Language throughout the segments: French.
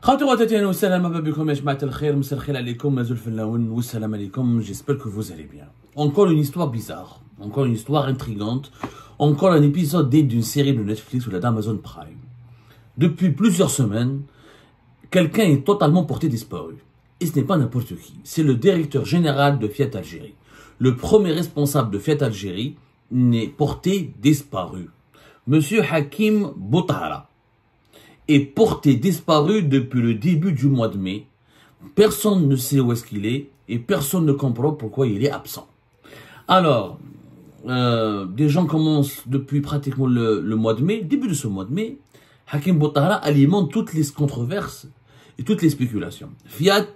J'espère que vous allez bien. Encore une histoire bizarre, encore une histoire intrigante, encore un épisode d'une série de Netflix ou d'Amazon Prime. Depuis plusieurs semaines, quelqu'un est totalement porté disparu. Et ce n'est pas n'importe qui, c'est le directeur général de Fiat Algérie. Le premier responsable de Fiat Algérie n'est porté disparu. Monsieur Hakim Boutahara est porté disparu depuis le début du mois de mai. Personne ne sait où est-ce qu'il est et personne ne comprend pourquoi il est absent. Alors, des gens commencent depuis pratiquement le mois de mai, début de ce mois de mai, Hakim Boutahara alimente toutes les controverses et toutes les spéculations. Fiat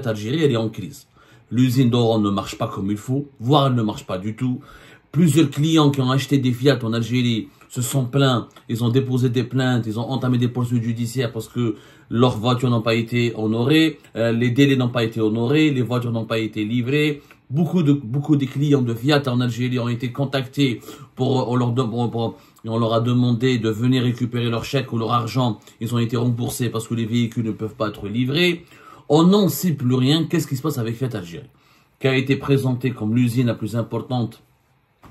Algérie, elle est en crise. L'usine d'Oran ne marche pas comme il faut, voire elle ne marche pas du tout. Plusieurs clients qui ont acheté des Fiat en Algérie se sont plaints, ils ont déposé des plaintes, ils ont entamé des poursuites judiciaires parce que leurs voitures n'ont pas été honorées, les délais n'ont pas été honorés, les voitures n'ont pas été livrées. Beaucoup de clients de Fiat en Algérie ont été contactés on leur a demandé de venir récupérer leur chèque ou leur argent. Ils ont été remboursés parce que les véhicules ne peuvent pas être livrés. On n'en sait plus rien. Qu'est-ce qui se passe avec Fiat Algérie, qui a été présentée comme l'usine la plus importante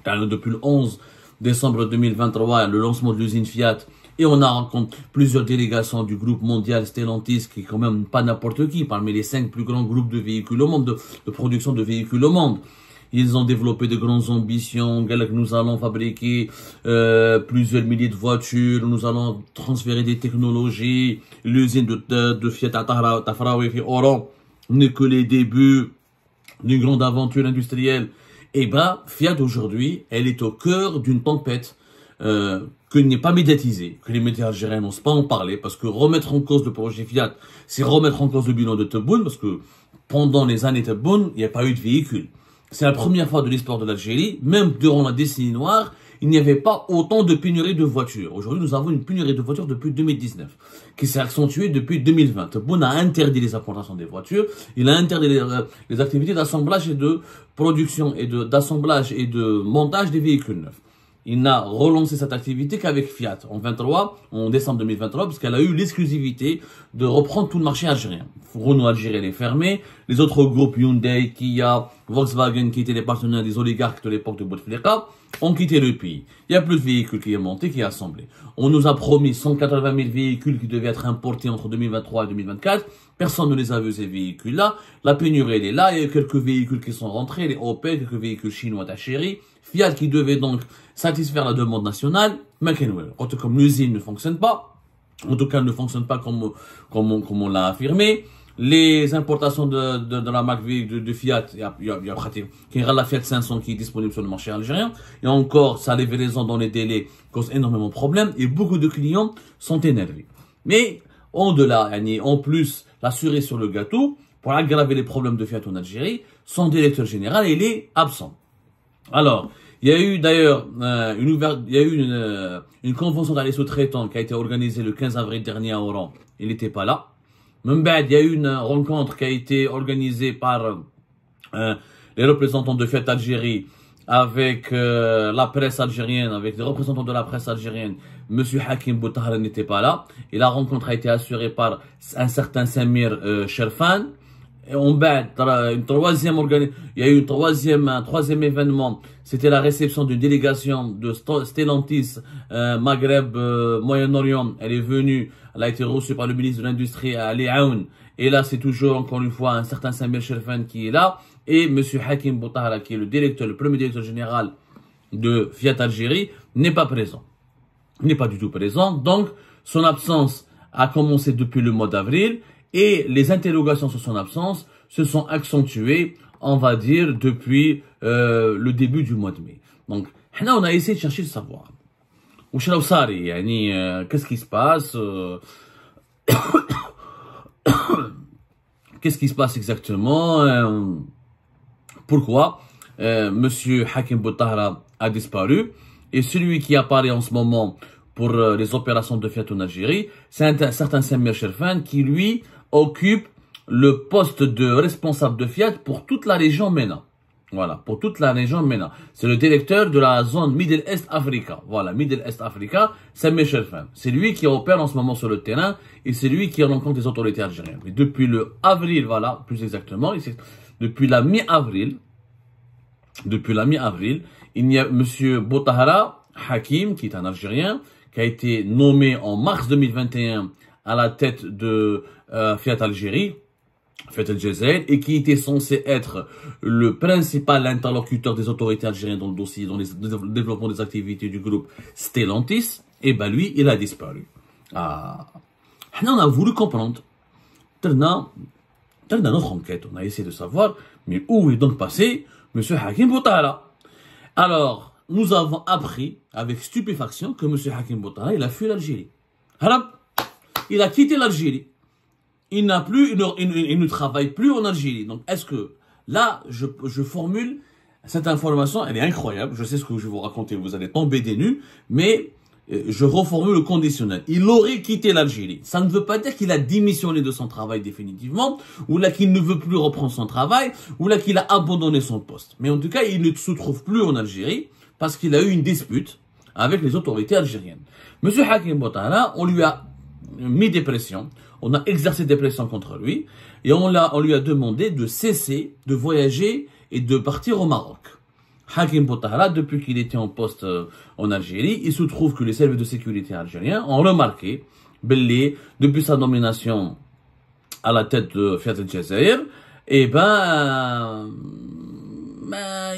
depuis le 11 décembre 2023, le lancement de l'usine Fiat, et on a rencontré plusieurs délégations du groupe mondial Stellantis, qui est quand même pas n'importe qui, parmi les 5 plus grands groupes de véhicules au monde, de production de véhicules au monde. Ils ont développé de grandes ambitions. Nous allons fabriquer plusieurs milliers de voitures, nous allons transférer des technologies. L'usine de Fiat à Tafraoui Oran n'est que les débuts d'une grande aventure industrielle. Et Fiat aujourd'hui, elle est au cœur d'une tempête que n'est pas médiatisée, que les médias algériens n'osent pas en parler, parce que remettre en cause le projet Fiat, c'est remettre en cause le bilan de Tebboune, parce que pendant les années Tebboune, il n'y a pas eu de véhicule. C'est la première fois de l'histoire de l'Algérie, même durant la décennie noire, il n'y avait pas autant de pénurie de voitures. Aujourd'hui, nous avons une pénurie de voitures depuis 2019, qui s'est accentuée depuis 2020. Tebboune a interdit les importations des voitures, il a interdit les activités d'assemblage et de production et d'assemblage et de montage des véhicules neufs. Il n'a relancé cette activité qu'avec Fiat en décembre 2023, parce qu'elle a eu l'exclusivité de reprendre tout le marché algérien. Renault algérien est fermé, les autres groupes Hyundai, Kia, Volkswagen, qui étaient les partenaires des oligarques de l'époque de Bouteflika, ont quitté le pays. Il n'y a plus de véhicules qui est monté, qui est assemblé. On nous a promis 180 000 véhicules qui devaient être importés entre 2023 et 2024. Personne ne les a vus, ces véhicules-là. La pénurie, elle est là. Il y a quelques véhicules qui sont rentrés, les Opel, quelques véhicules chinois d'Algérie. Fiat qui devait donc satisfaire la demande nationale. Mais comme l'usine ne fonctionne pas, en tout cas ne fonctionne pas comme on l'a affirmé. Les importations de la marque de Fiat, il y a pratiquement la Fiat 500 qui est disponible sur le marché algérien. Et encore, sa livraison dans les délais cause énormément de problèmes et beaucoup de clients sont énervés. Mais au-delà, en plus, la cerise sur le gâteau, pour aggraver les problèmes de Fiat en Algérie, son directeur général, il est absent. Alors, il y a eu d'ailleurs une convention d'aller sous-traitant qui a été organisée le 15 avril dernier à Oran. Il n'était pas là. Même il y a eu une rencontre qui a été organisée par les représentants de Fiat Algérie avec la presse algérienne, avec les représentants de la presse algérienne. Monsieur Hakim Boutahara n'était pas là. Et la rencontre a été assurée par un certain Samir Sherfan. Et il y a eu un troisième événement. C'était la réception d'une délégation de Stellantis, Maghreb, Moyen-Orient. Elle est venue, elle a été reçue par le ministre de l'Industrie, Ali Aoun. Et là, c'est toujours, encore une fois, un certain Samir Sherfan qui est là. Et monsieur Hakim Boutahara, qui est le premier directeur général de Fiat Algérie, n'est pas présent. Il n'est pas du tout présent. Donc, son absence a commencé depuis le mois d'avril. Et les interrogations sur son absence se sont accentuées, on va dire, depuis le début du mois de mai. Donc, on a essayé de chercher le savoir. Qu'est-ce qui se passe? Qu'est-ce qui se passe exactement? Pourquoi Monsieur Hakim Boutahara a disparu? Et celui qui apparaît en ce moment pour les opérations de Fiat en Algérie, c'est un certain Samir Sherfan qui, lui, occupe le poste de responsable de Fiat pour toute la région MENA. Voilà, pour toute la région MENA. C'est le directeur de la zone Middle East Africa. Voilà, Middle East Africa, c'est Michel Fan. C'est lui qui opère en ce moment sur le terrain et c'est lui qui rencontre les autorités algériennes. Et depuis le avril, voilà, plus exactement, depuis la mi-avril, il y a monsieur Botahara Hakim, qui est un Algérien, qui a été nommé en mars 2021 à la tête de Fiat Algérie, Fiat El Jazair, et qui était censé être le principal interlocuteur des autorités algériennes dans le dossier, dans le développement des activités du groupe Stellantis, et ben lui, il a disparu. Ah, on a voulu comprendre. Dans notre enquête, on a essayé de savoir, mais où est donc passé monsieur Hakim Botahara? Alors, nous avons appris avec stupéfaction que monsieur Hakim Botahara, il a fui l'Algérie. Il a quitté l'Algérie. Il ne travaille plus en Algérie. Donc, est-ce que, là, je formule cette information, elle est incroyable. Je sais ce que je vais vous raconter, vous allez tomber des nues, mais je reformule le conditionnel. Il aurait quitté l'Algérie. Ça ne veut pas dire qu'il a démissionné de son travail définitivement, ou là qu'il ne veut plus reprendre son travail, ou là qu'il a abandonné son poste. Mais en tout cas, il ne se trouve plus en Algérie, parce qu'il a eu une dispute avec les autorités algériennes. Monsieur Hakim Botahara, on lui a mis des pressions, on a exercé des pressions contre lui, et on lui a demandé de cesser de voyager et de partir au Maroc. Hakim Botahara, depuis qu'il était en poste en Algérie, il se trouve que les services de sécurité algériens ont remarqué, depuis sa nomination à la tête de Fiat El Jazair, et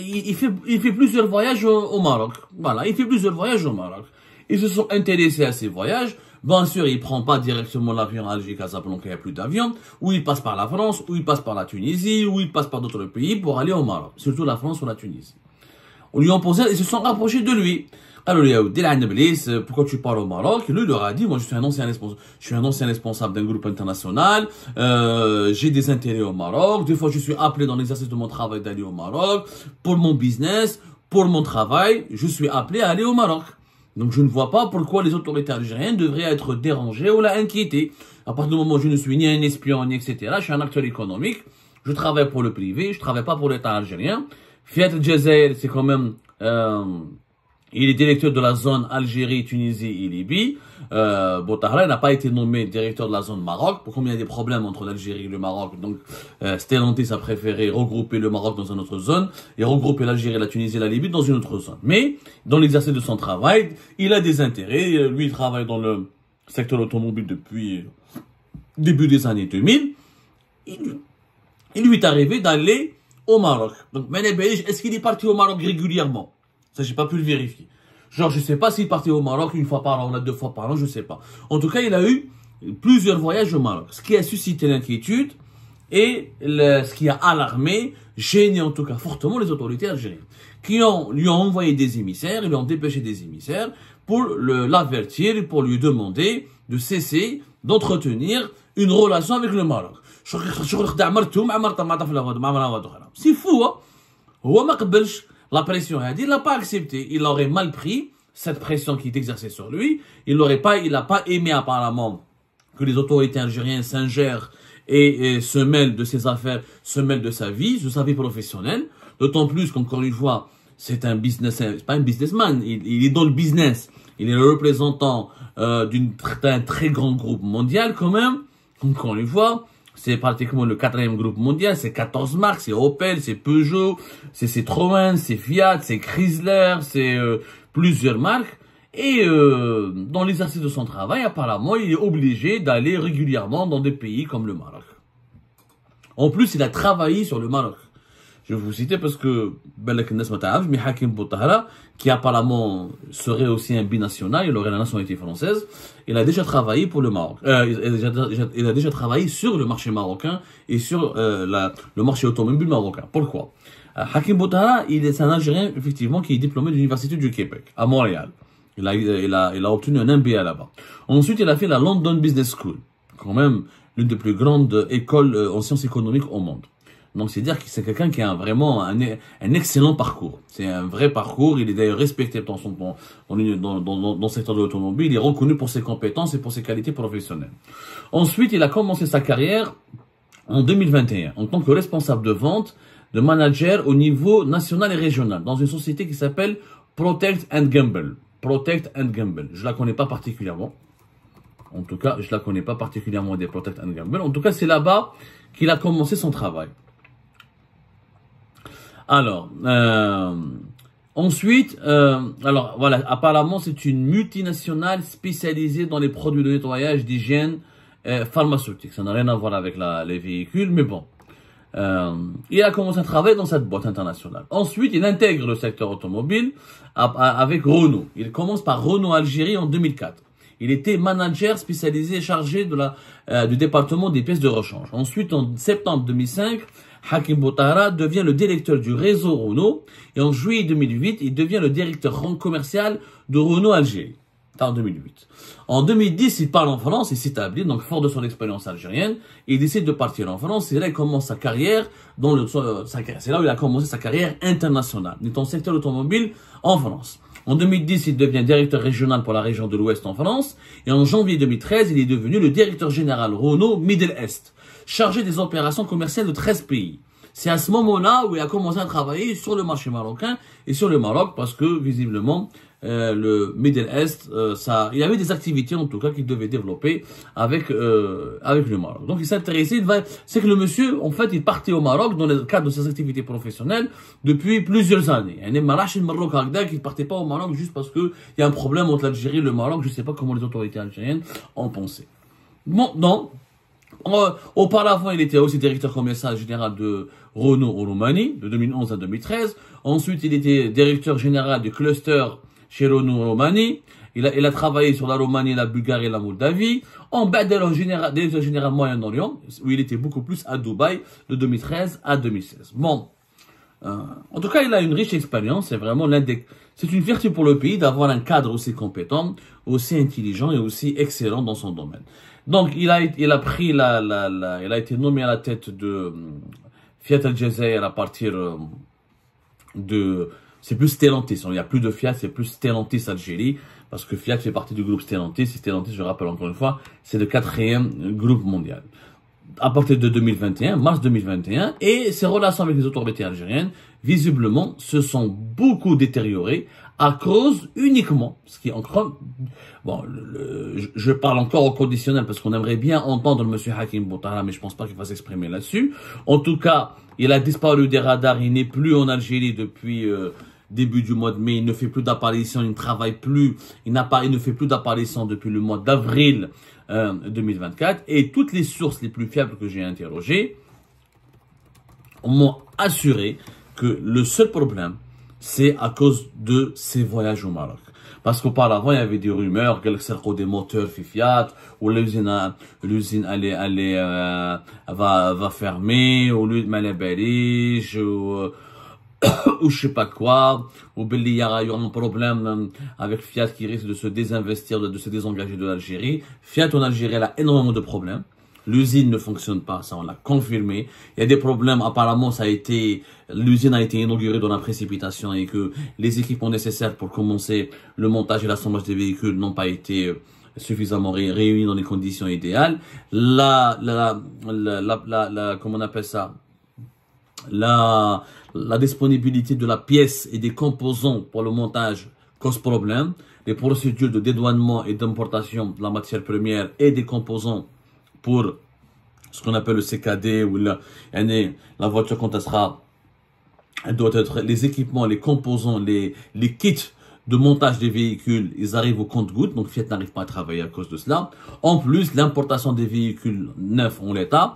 il fait plusieurs voyages au Maroc. Voilà, il fait plusieurs voyages au Maroc. Ils se sont intéressés à ces voyages. Bien sûr, il prend pas directement l'avion à Alger, Casablanca, il n'y a plus d'avion. Ou il passe par la France, ou il passe par la Tunisie, ou il passe par d'autres pays pour aller au Maroc. Surtout la France ou la Tunisie. On lui a posé, ils se sont rapprochés de lui. Alors, pourquoi tu pars au Maroc? Lui, il leur a dit, moi, je suis un ancien responsable d'un groupe international, j'ai des intérêts au Maroc, des fois, je suis appelé dans l'exercice de mon travail d'aller au Maroc, pour mon business, pour mon travail, je suis appelé à aller au Maroc. Donc, je ne vois pas pourquoi les autorités algériennes devraient être dérangées ou la inquiétées. À partir du moment où je ne suis ni un espion, ni etc., je suis un acteur économique, je travaille pour le privé, je travaille pas pour l'État algérien. Fiat El Jazair, c'est quand même, il est directeur de la zone Algérie, Tunisie et Libye. Botahara n'a pas été nommé directeur de la zone Maroc. Pour combien il y a des problèmes entre l'Algérie et le Maroc. Donc, Stellantis a préféré regrouper le Maroc dans une autre zone et regrouper l'Algérie, la Tunisie et la Libye dans une autre zone. Mais, dans l'exercice de son travail, il a des intérêts. Lui, il travaille dans le secteur automobile depuis début des années 2000. Il lui est arrivé d'aller au Maroc. Donc, est-ce qu'il est parti au Maroc régulièrement? Ça, j'ai pas pu le vérifier. Genre, je sais pas s'il partait au Maroc une fois par an, ou 2 fois par an, je sais pas. En tout cas, il a eu plusieurs voyages au Maroc. Ce qui a suscité l'inquiétude et ce qui a alarmé, gêné en tout cas fortement les autorités algériennes. Qui lui ont envoyé des émissaires, ils lui ont dépêché des émissaires pour l'avertir et pour lui demander de cesser d'entretenir une relation avec le Maroc. C'est fou, hein? La pression, il n'a pas accepté. Il aurait mal pris cette pression qui est exercée sur lui. Il n'a pas aimé apparemment que les autorités algériennes s'ingèrent et se mêlent de ses affaires, se mêlent de sa vie professionnelle. D'autant plus qu'encore une fois, c'est pas un businessman. Il est dans le business. Il est le représentant d'un très grand groupe mondial quand même. Encore une fois. C'est pratiquement le 4e groupe mondial, c'est 14 marques, c'est Opel, c'est Peugeot, c'est Citroën, c'est Fiat, c'est Chrysler, c'est plusieurs marques. Et dans l'exercice de son travail, apparemment, il est obligé d'aller régulièrement dans des pays comme le Maroc. En plus, il a travaillé sur le Maroc. Je vais vous citer parce que mais Hakim Botahara, qui apparemment serait aussi un binational, il aurait la nationalité française, il a déjà travaillé pour le Maroc. Il a déjà travaillé sur le marché marocain et sur le marché automobile marocain. Pourquoi? Hakim Botahara, c'est un Algérien effectivement qui est diplômé de l'université du Québec à Montréal. Il a obtenu un MBA là-bas. Ensuite, il a fait la London Business School, quand même l'une des plus grandes écoles en sciences économiques au monde. Donc, c'est dire que c'est quelqu'un qui a vraiment un excellent parcours. C'est un vrai parcours. Il est d'ailleurs respecté dans le secteur de l'automobile. Il est reconnu pour ses compétences et pour ses qualités professionnelles. Ensuite, il a commencé sa carrière en 2021 en tant que responsable de vente de manager au niveau national et régional dans une société qui s'appelle Protect and Gamble. Protect and Gamble. Je la connais pas particulièrement. En tout cas, je la connais pas particulièrement des Protect and Gamble. En tout cas, c'est là-bas qu'il a commencé son travail. Alors, ensuite, alors voilà, apparemment c'est une multinationale spécialisée dans les produits de nettoyage, d'hygiène pharmaceutique. Ça n'a rien à voir avec les véhicules, mais bon. Il a commencé à travailler dans cette boîte internationale. Ensuite, il intègre le secteur automobile avec Renault. Il commence par Renault Algérie en 2004. Il était manager spécialisé chargé du département des pièces de rechange. Ensuite, en septembre 2005, Hakim Boutahara devient le directeur du réseau Renault. Et en juillet 2008, il devient le directeur commercial de Renault Algérie. En 2008. En 2010, il part en France, il s'établit, donc fort de son expérience algérienne, et il décide de partir en France. Et là, il commence sa carrière, c'est là où il a commencé sa carrière internationale, dans le secteur automobile en France. En 2010, il devient directeur régional pour la région de l'Ouest en France. Et en janvier 2013, il est devenu le directeur général Renault Middle East, chargé des opérations commerciales de 13 pays. C'est à ce moment-là où il a commencé à travailler sur le marché marocain et sur le Maroc parce que, visiblement, le Middle East, il y avait des activités en tout cas qu'il devait développer avec le Maroc. Donc il s'intéressait, c'est que le monsieur, en fait, il partait au Maroc dans le cadre de ses activités professionnelles depuis plusieurs années. Il ne partait pas au Maroc juste parce qu'il y a un problème entre l'Algérie et le Maroc. Je ne sais pas comment les autorités algériennes en pensaient. Bon, non. Auparavant, il était aussi directeur commercial général de Renault en Roumanie, de 2011 à 2013. Ensuite, il était directeur général du cluster chez Renault en Roumanie. Il a travaillé sur la Roumanie, la Bulgarie et la Moldavie. En bas, directeur général Moyen-Orient, où il était beaucoup plus à Dubaï, de 2013 à 2016. Bon. En tout cas, il a une riche expérience. C'est vraiment c'est une fierté pour le pays d'avoir un cadre aussi compétent, aussi intelligent et aussi excellent dans son domaine. Donc, il a été nommé à la tête de Fiat Al Jazeera à partir c'est plus Stellantis. Il n'y a plus de Fiat, c'est plus Stellantis Algérie, parce que Fiat fait partie du groupe Stellantis. Et Stellantis, je rappelle encore une fois, c'est le 4e groupe mondial. À partir de 2021, mars 2021, et ses relations avec les autorités algériennes, visiblement, se sont beaucoup détériorées à cause uniquement, ce qui est encore, bon, je parle encore au conditionnel parce qu'on aimerait bien entendre le monsieur Hakim Boutahara, mais je pense pas qu'il va s'exprimer là-dessus. En tout cas, il a disparu des radars, il n'est plus en Algérie depuis début du mois de mai, il ne fait plus d'apparition, il ne travaille plus, il ne fait plus d'apparition depuis le mois d'avril 2024, et toutes les sources les plus fiables que j'ai interrogées m'ont assuré que le seul problème, c'est à cause de ses voyages au Maroc. Parce qu'auparavant, il y avait des rumeurs qu'elle serre des moteurs Fiat, ou l'usine va fermer, ou l'usine ou je sais pas quoi, ou il y aura un problème avec Fiat qui risque de se désinvestir, de se désengager de l'Algérie. Fiat en Algérie, elle a énormément de problèmes. L'usine ne fonctionne pas, ça on l'a confirmé. Il y a des problèmes, apparemment l'usine a été inaugurée dans la précipitation et que les équipements nécessaires pour commencer le montage et l'assemblage des véhicules n'ont pas été suffisamment réunis dans les conditions idéales. Comment on appelle ça? La disponibilité de la pièce et des composants pour le montage cause problème. Les procédures de dédouanement et d'importation de la matière première et des composants pour ce qu'on appelle le CKD ou la voiture quand elle doit être les équipements, les composants, les kits de montage des véhicules, ils arrivent au compte-gouttes, donc Fiat n'arrive pas à travailler à cause de cela. En plus, l'importation des véhicules neufs en l'état,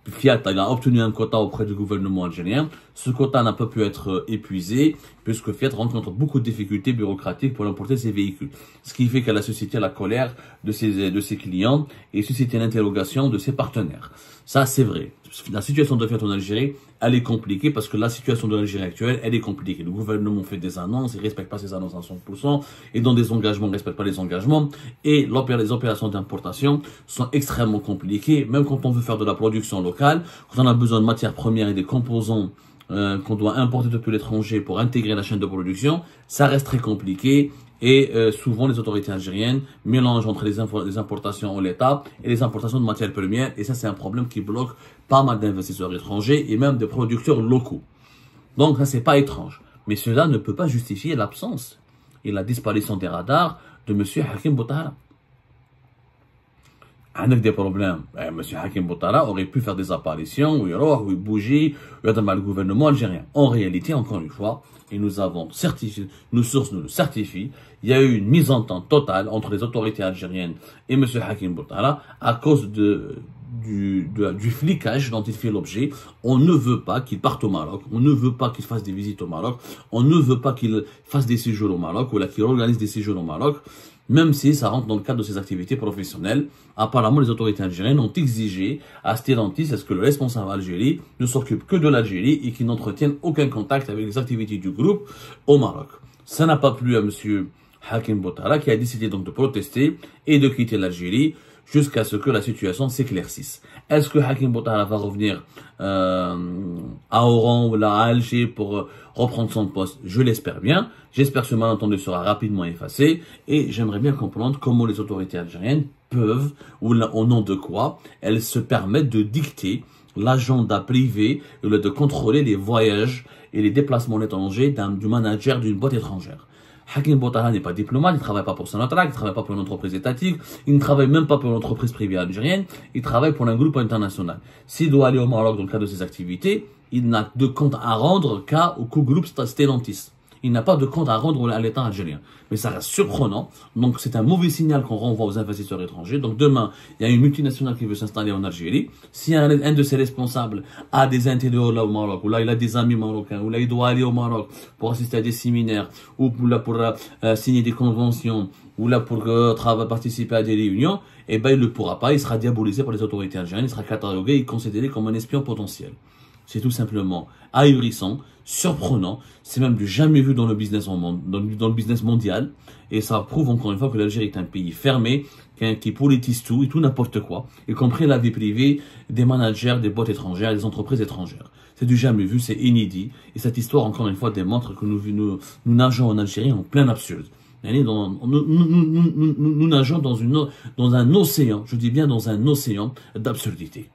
Fiat a obtenu un quota auprès du gouvernement algérien. Ce quota n'a pas pu être épuisé puisque Fiat rencontre beaucoup de difficultés bureaucratiques pour importer ses véhicules. Ce qui fait qu'elle a suscité la colère de ses clients et suscité l'interrogation de ses partenaires. Ça, c'est vrai. La situation de Fiat en Algérie, elle est compliquée parce que la situation de l'Algérie actuelle, elle est compliquée. Le gouvernement fait des annonces, il ne respecte pas ses annonces à 100%, et dans des engagements, il ne respecte pas les engagements, et les opérations d'importation sont extrêmement compliquées, même quand on veut faire de la production locale, quand on a besoin de matières premières et des composants qu'on doit importer depuis l'étranger pour intégrer la chaîne de production, ça reste très compliqué, Et souvent, les autorités algériennes mélangent entre les importations en l'état et les importations de matières premières. Et ça, c'est un problème qui bloque pas mal d'investisseurs étrangers et même des producteurs locaux. Donc, ça, c'est pas étrange. Mais cela ne peut pas justifier l'absence et la disparition des radars de M. Hakim Boutara. Avec des problèmes. M. Hakim Boutara aurait pu faire des apparitions, ou il bouger, ou dans le gouvernement algérien. En réalité, encore une fois, et nous avons certifié, nos sources nous le certifient, il y a eu une mise en temps totale entre les autorités algériennes et M. Hakim Boutara à cause du flicage dont il fait l'objet. On ne veut pas qu'il parte au Maroc, on ne veut pas qu'il fasse des visites au Maroc, on ne veut pas qu'il fasse des séjours au Maroc, ou qu'il organise des séjours au Maroc, même si ça rentre dans le cadre de ses activités professionnelles. Apparemment, les autorités algériennes ont exigé à Stellantis à ce que le responsable Algérie ne s'occupe que de l'Algérie et qu'il n'entretienne aucun contact avec les activités du groupe au Maroc. Ça n'a pas plu à M. Hakim Boutara, qui a décidé donc de protester et de quitter l'Algérie jusqu'à ce que la situation s'éclaircisse. Est-ce que Hakim Boutara va revenir à Oran ou à Alger pour reprendre son poste? Je l'espère bien. J'espère que ce malentendu sera rapidement effacé et j'aimerais bien comprendre comment les autorités algériennes peuvent, ou au nom de quoi, elles se permettent de dicter l'agenda privé et de contrôler les voyages et les déplacements à l'étranger du manager d'une boîte étrangère. Hakim Boutara n'est pas diplomate, il ne travaille pas pour Sonatrach, il ne travaille pas pour une entreprise étatique, il ne travaille même pas pour une entreprise privée algérienne, il travaille pour un groupe international. S'il doit aller au Maroc dans le cadre de ses activités, il n'a de compte à rendre qu'au groupe Stellantis. Il n'a pas de compte à rendre à l'État algérien. Mais ça reste surprenant. Donc c'est un mauvais signal qu'on renvoie aux investisseurs étrangers. Donc demain, il y a une multinationale qui veut s'installer en Algérie. Si un de ses responsables a des intérêts là au Maroc, ou là il a des amis marocains, ou là il doit aller au Maroc pour assister à des séminaires, ou là pour signer des conventions, ou là pour participer à des réunions, eh ben il ne le pourra pas. Il sera diabolisé par les autorités algériennes. Il sera catalogué et considéré comme un espion potentiel. C'est tout simplement ahurissant, surprenant, c'est même du jamais vu dans le business mondial, et ça prouve encore une fois que l'Algérie est un pays fermé, qui politise tout et tout n'importe quoi, y compris la vie privée des managers, des boîtes étrangères, des entreprises étrangères. C'est du jamais vu, c'est inédit, et cette histoire encore une fois démontre que nous nageons en Algérie en plein absurde. Nous nageons dans un océan, je dis bien dans un océan d'absurdité.